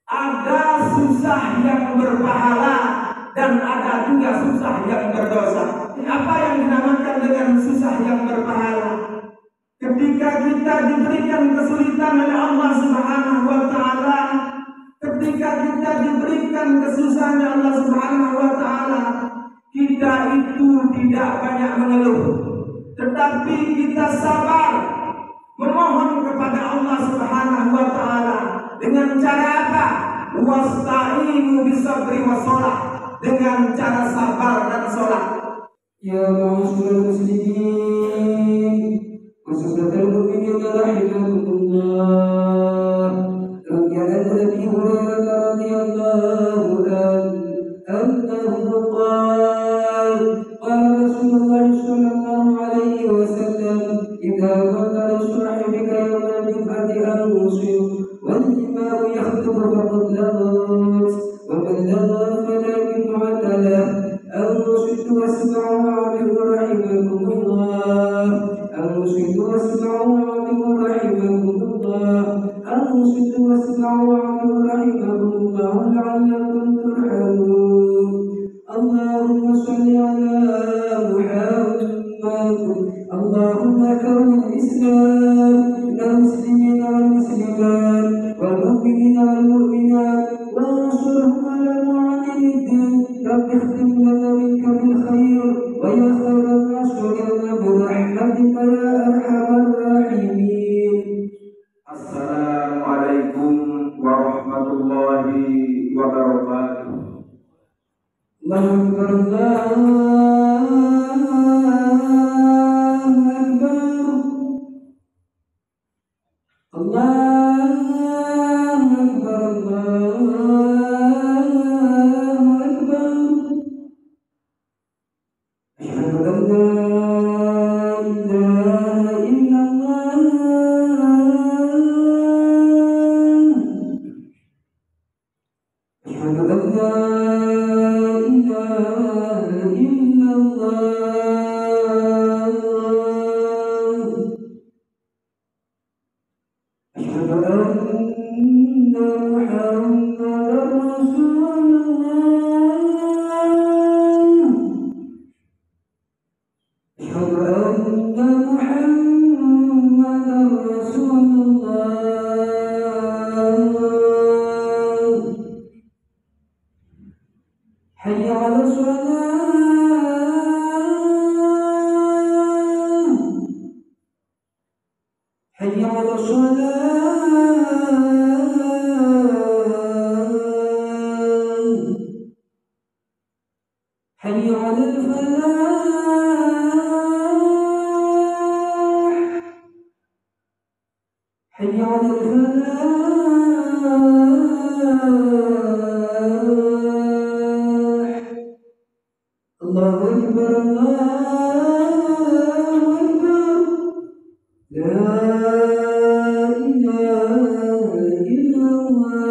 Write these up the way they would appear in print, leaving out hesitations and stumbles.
Ada susah yang berpahala dan ada juga susah yang berdosa. Apa yang dinamakan dengan susah yang berpahala? Ketika kita diberikan kesulitan oleh Allah Subhanahu wa taala, ketika kita diberikan kesusahan oleh Allah Subhanahu wa taala, kita itu tidak banyak mengeluh, tetapi kita sabar memohon kepada Allah Subhanahu wa taala dengan cara apa? Wasta'inu bisabri wassalah, dengan cara sabar dan sholat. Ya ma'asyiral muslimin, khususatan mu'minin rahimakumullah. Ruqyah Abi Hurairah radhiyallahu anhu qala Rasulullah sallallahu alaihi wasallam idza qala sahibika yawmal jum'ati anshur wal imamu yakhtub faqad lagat wa man lagat fala yum'ata lahu أنصت واسمعوا وعظوا رحمكم الله أنصت واسمعوا وعظوا رحمكم الله أنصت واسمعوا وعظوا رحمكم الله لعلكم ترحمون اللهم صل على محمد اللهم كون الإسلام للمسلمين والمسلمات والمؤمنين والمؤمنات وانصرهم على معالم الدين رب اختم لنا منك بالخير ويا خير الناصرين برحمتك يا ارحم الراحمين. Assalamualaikum warahmatullahi wabarakatuh. Allahu Akbar, Allahu Akbar. Asyhadu an la ilaha illallah. Asyhadu an la ilaha illallah. Asyhadu anna Muhammadar Rasulullah. Asyhadu anna Muhammadar Rasulullah. Hayya 'alas shalah. Hayya 'alas shalah. Hayya 'alal falah. Hayya 'alal falah. Allahu Akbar, Allahu Akbar. La ilaha illallah.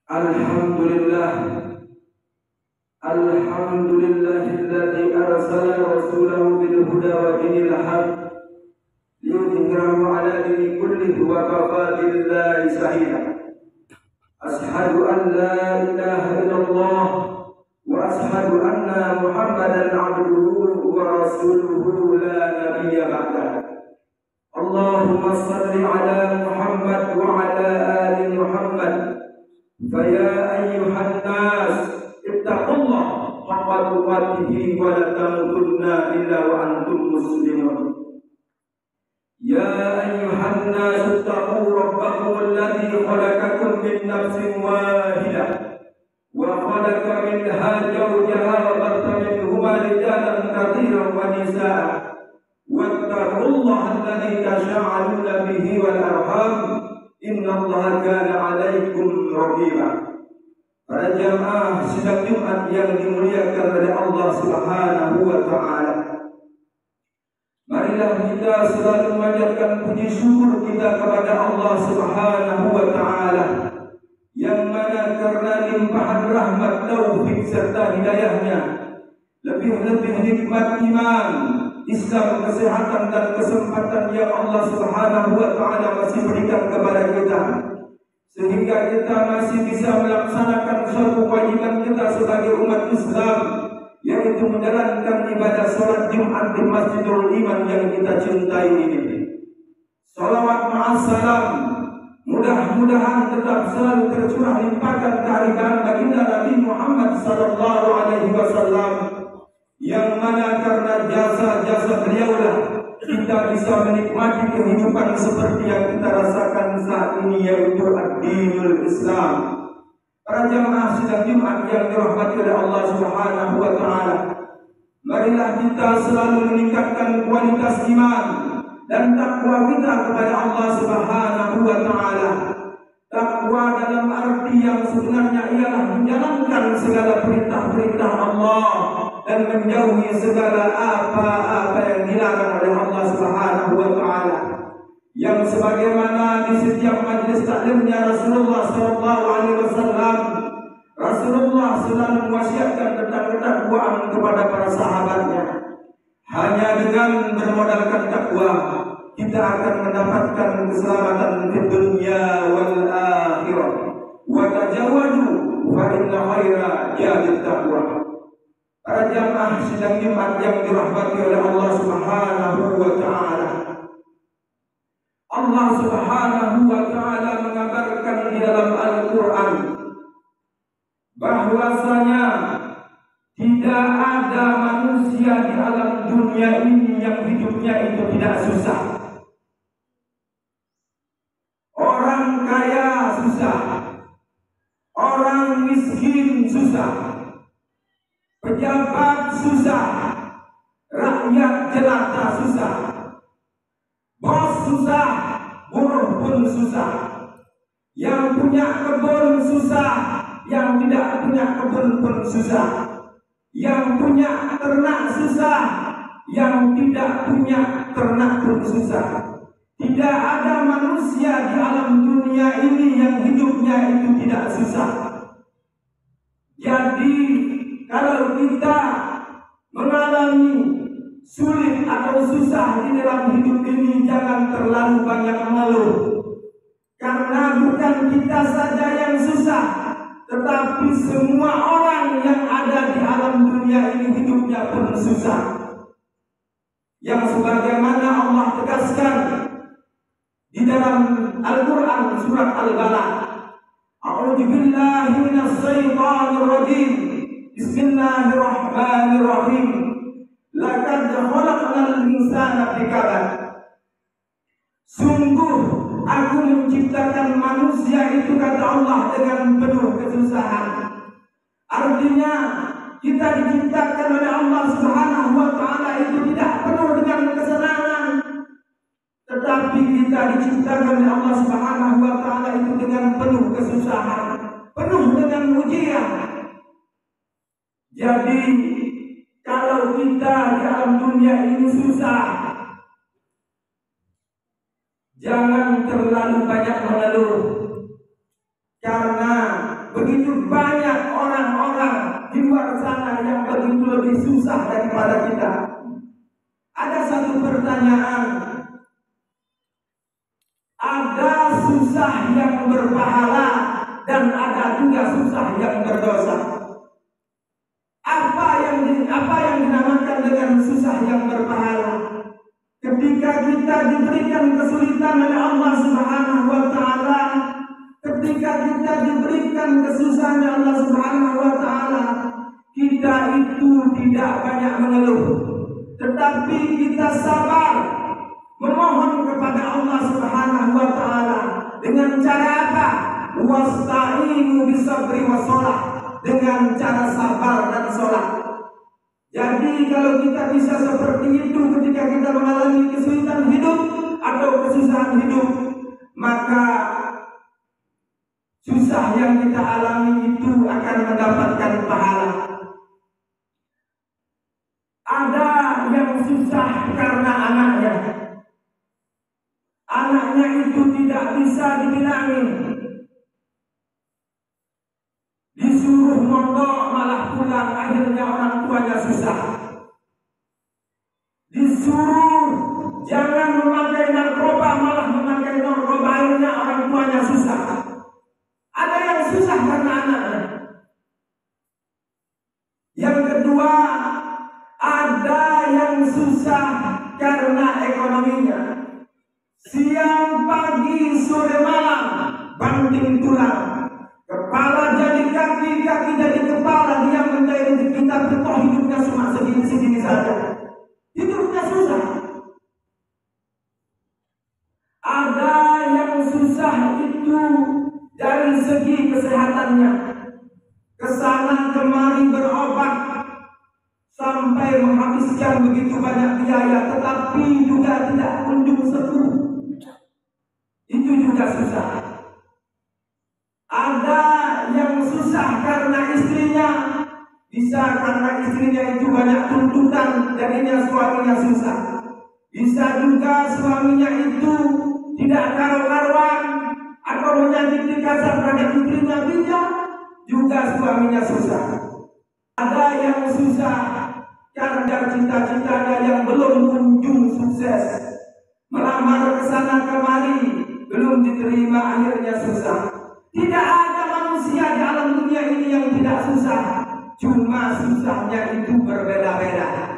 Alhamdulillah, alhamdulillahilladzi arsala rasulahu bil huda wa dinil haq liyudhhirahu ala dini kullihi wa kafa billahi shahida. Ashhadu an la ilaha illallah wa ashhadu anna Muhammadan abduhu wa rasuluhu la nabiyya ba'dah. Allahumma salli ala Muhammad wa ala ali Muhammad. فيا أيها الناس اتقوا الله حق تقاته ولا تموتن إلا وأنتم مسلمون. يا أيها الناس اتقوا ربكم الذي خلقكم من نفس واحدة وخلق منها زوجها وبث منهما رجالا كثيرا ونساء واتقوا الله الذي تساءلون به والأرحام Inna Allah kana alaikum raqiba. Para jamaah sidang Jumat yang dimuliakan oleh Allah Subhanahu wa taala. Marilah kita selalu memanjatkan puji syukur kita kepada Allah Subhanahu wa taala yang mana karena limpahan rahmat, taufik serta hidayahnya, lebih-lebih nikmat iman, Islam, kesehatan dan kesempatan yang Allah Subhanahu wa taala masih berikan kepada kita. kita masih bisa melaksanakan suatu kewajiban kita sebagai umat Islam, yaitu menjalankan ibadah sholat Jumat di Masjidul Iman yang kita cintai ini. Salawat ma'assalam mudah-mudahan tetap selalu tercurah limpahkan keharibaan baginda Nabi Muhammad sallallahu alaihi wasallam, yang mana karena jasa-jasa beliaulah kita bisa menikmati kehidupan seperti yang kita rasakan saat ini, yaitu ad-dinul Islam. Para jamaah sidang Jumat yang dirahmati oleh Allah Subhanahu wa taala, marilah kita selalu meningkatkan kualitas iman dan takwa kita kepada Allah Subhanahu wa taala. Takwa dalam arti yang sebenarnya ialah menjalankan segala perintah-perintah Allah dan menjauhi segala apa-apa yang dilarang oleh Allah Subhanahu wa taala. Yang sebagaimana di setiap majlis taklimnya Rasulullah sallallahu alaihi wasallam, Rasulullah selalu mewasiatkan tentang ketakwaan kepada para sahabatnya. Hanya dengan bermodalkan takwa kita akan mendapatkan keselamatan di dunia wal akhirah. Wa tajawadu fa inna khaira jadid taqwa. Para jamaah sidang Jumat yang dirahmati oleh Allah Subhanahu wa taala. Allah Subhanahu wa taala mengabarkan di dalam Al-Qur'an bahwasanya tidak ada manusia di alam dunia ini yang hidupnya itu tidak susah. Orang kaya susah, orang miskin susah, pejabat susah, rakyat jelata susah, bos susah, buruh pun susah, yang punya kebun susah, yang tidak punya kebun pun susah, yang punya ternak susah, yang tidak punya ternak pun susah. Tidak ada manusia di alam dunia ini yang hidupnya itu tidak susah. Jadi kalau kita mengalami sulit atau susah di dalam hidup ini, jangan terlalu banyak mengeluh. Karena bukan kita saja yang susah, tetapi semua orang yang ada di alam dunia ini hidupnya pun susah. Yang sebagaimana Allah tegaskan di dalam Al-Quran surat Al-Balad, A'udzu billahi minasy syaithanir rajim. Bismillahirrahmanirrahim. Laqad khalaqnal insana fi kabad. Sungguh aku menciptakan manusia itu, kata Allah, dengan penuh kesusahan. Artinya kita diciptakan oleh Allah Subhanahu wa taala itu tidak penuh dengan kesenangan, tetapi kita diciptakan oleh Allah Subhanahu wa taala itu dengan penuh kesusahan, penuh dengan ujian. Jadi kalau kita di alam dunia ini susah, jangan terlalu banyak mengeluh, karena begitu banyak orang-orang di luar sana yang begitu lebih susah daripada kita. Ada satu pertanyaan, ada susah yang berpahala dan ada juga susah yang berdosa. Apa yang dinamakan dengan susah yang berpahala? Ketika kita diberikan kesulitan oleh Allah Subhanahu wa taala, ketika kita diberikan kesusahan oleh Allah Subhanahu wa taala, kita itu tidak banyak mengeluh, tetapi kita sabar memohon kepada Allah Subhanahu wa taala. Dengan cara apa? Wasta'inu bisabri wassalah, dengan cara sabar dan sholat. Jadi kalau kita bisa seperti itu ketika kita mengalami kesulitan hidup atau kesusahan hidup, maka susah yang kita alami itu akan mendapatkan pahala. Ada yang susah karena anaknya. Anaknya itu tidak bisa dibilangin, disuruh mondok malah pulang, akhirnya orang tuanya susah. Disuruh jangan memakai narkoba malah memakai narkoba, akhirnya orang tuanya susah. pagi sore malam, banting tulang. Kepala jadi kaki, kaki jadi kepala. Dia mencari rezeki tapi toh hidupnya cuma segini-segini saja. Hidupnya susah. Ada yang susah itu dari segi kesehatannya, kesana kemari berobat sampai menghabiskan begitu banyak biaya, tetapi juga tidak kunjung sembuh. Itu juga susah. Ada yang susah karena istrinya, bisa karena istrinya itu banyak tuntutan, jadinya suaminya susah. Bisa juga suaminya itu tidak karu-karuan atau menyakiti kasar terhadap istrinya, bisa juga suaminya susah. Ada yang susah karena cita-citanya yang belum kunjung sukses, melamar kesana kemari belum diterima, akhirnya susah. Tidak ada manusia di alam dunia ini yang tidak susah, cuma susahnya itu berbeda-beda.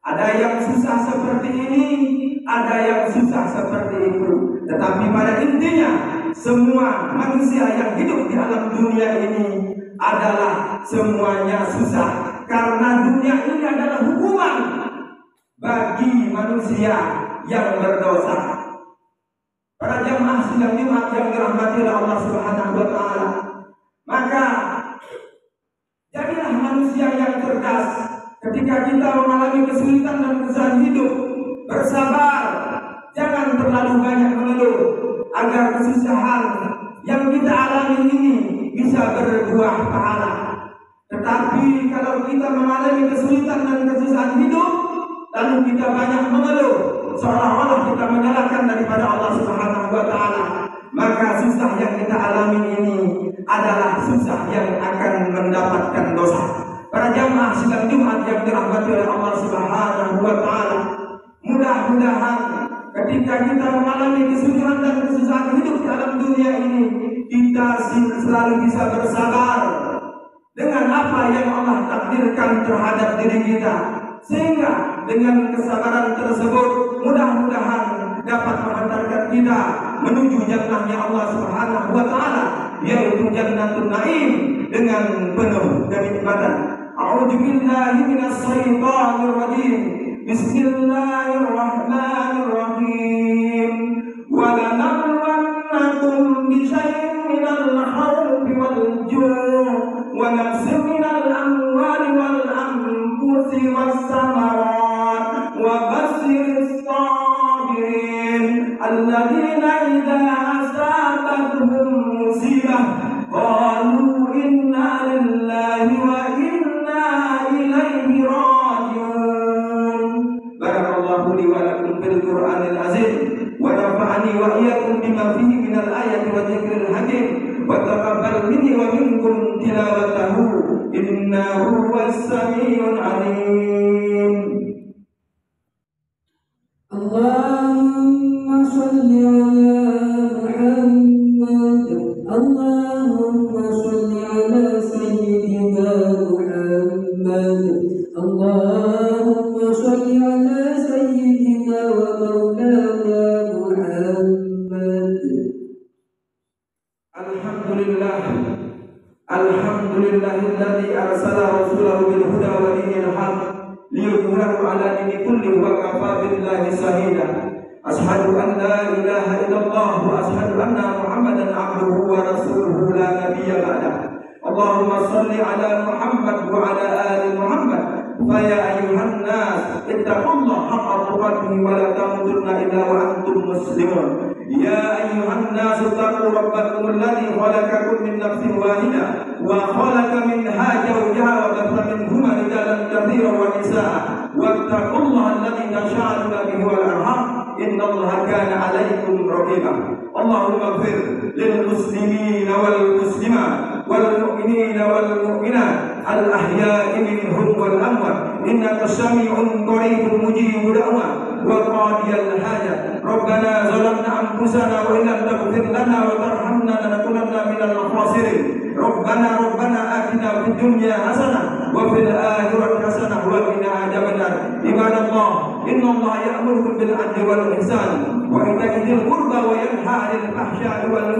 Ada yang susah seperti ini, ada yang susah seperti itu. Tetapi pada intinya semua manusia yang hidup di alam dunia ini adalah semuanya susah, karena dunia ini adalah hukuman bagi manusia yang berdosa. Para jamaah sidang Jumat yang dirahmati oleh Allah Subhanahu wa taala, maka jadilah manusia yang cerdas ketika kita mengalami kesulitan dan kesusahan hidup. Bersabar, jangan terlalu banyak mengeluh, agar kesusahan yang kita alami ini bisa berbuah pahala. Tetapi kalau kita mengalami kesulitan dan kesusahan hidup, lalu kita banyak mengeluh, seolah-olah kita menyalahkan daripada Allah Subhanahu wa taala, maka susah yang kita alami ini adalah susah yang akan mendapatkan dosa. Para jamaah sidang Jumat yang dirahmati oleh Allah Subhanahu wa taala, mudah-mudahan ketika kita mengalami kesulitan dan kesusahan hidup dalam dunia ini, kita selalu bisa bersabar dengan apa yang Allah takdirkan terhadap diri kita, sehingga dengan kesabaran tersebut mudah-mudahan dapat mengantarkan kita menuju jannahnya Allah Subhanahu wa taala, yaitu Jannatul Naim dengan penuh kenikmatan. A'udzu billahi minasy syaithanir rajim. Bismillahirrahmanirrahim. Wa lanabluwannakum bi syai'in minal khawfi wal ju' wa nafsin minal amwali wal anfusi was samarat wa basyiris sabirin alladzina idza asabatuhum musibah qalu inna lillahi wa inna ilaihi raji'un. Barakallahu li wa lakum fil Qur'anil azim wa nafa'ani wa iyyakum bima fihi minal ayati wa dzikril hakim wa taqabbal minni wa minkum tilawatahu innahu was-sami'ul 'alim. Allahumma shalli ala Muhammad. Allahumma shalli ala sayyidina Muhammad. Allahumma shalli ala sayyidina wa maulana Muhammad. Alhamdulillahilladzi arsala rasulahu bil huda wa dinil haq liyudhhirahu ala dini kulli wa kafa billahi shahida. Ashhadu an la ilaha illallah wa ashhadu anna Muhammadan abduhu wa rasuluhu la nabiyya ba'dah. Allahumma shalli ala Muhammad wa ala ali Muhammad. Fa ya ayyuhan nas ittaqullaha haqqa tuqatih wa la tamutunna illa wa antum muslimun. Ya ayyuhan nas taqu rabbakum alladhi khalaqakum min nafsin wahidah wa khalaqa minha zawjaha wa batha minhuma rijalan katsiran wa nisaa wattaqullaha alladhi tasaaluna bihi wal arham innallaha kana 'alaykum raqiba. Allahumma ighfir lil muslimina wal muslimat wal mu'minina wal mu'minat al ahya'i minhum wal amwat innaka sami'un qaribun mujibud da'wat wa qadiyal hajat. Rabbana zalamna anfusana wa illam taghfir lana wa tarhamna lanakunanna minal khasirin. Rabbana atina fid dunya hasanah wa fil akhirati hasanah wa qina adzabannar. Ibadallah Inna Allah ya'muru bil 'adli wal ihsan wa ita'i dzil qurba wa yanha 'anil fahsya'i wal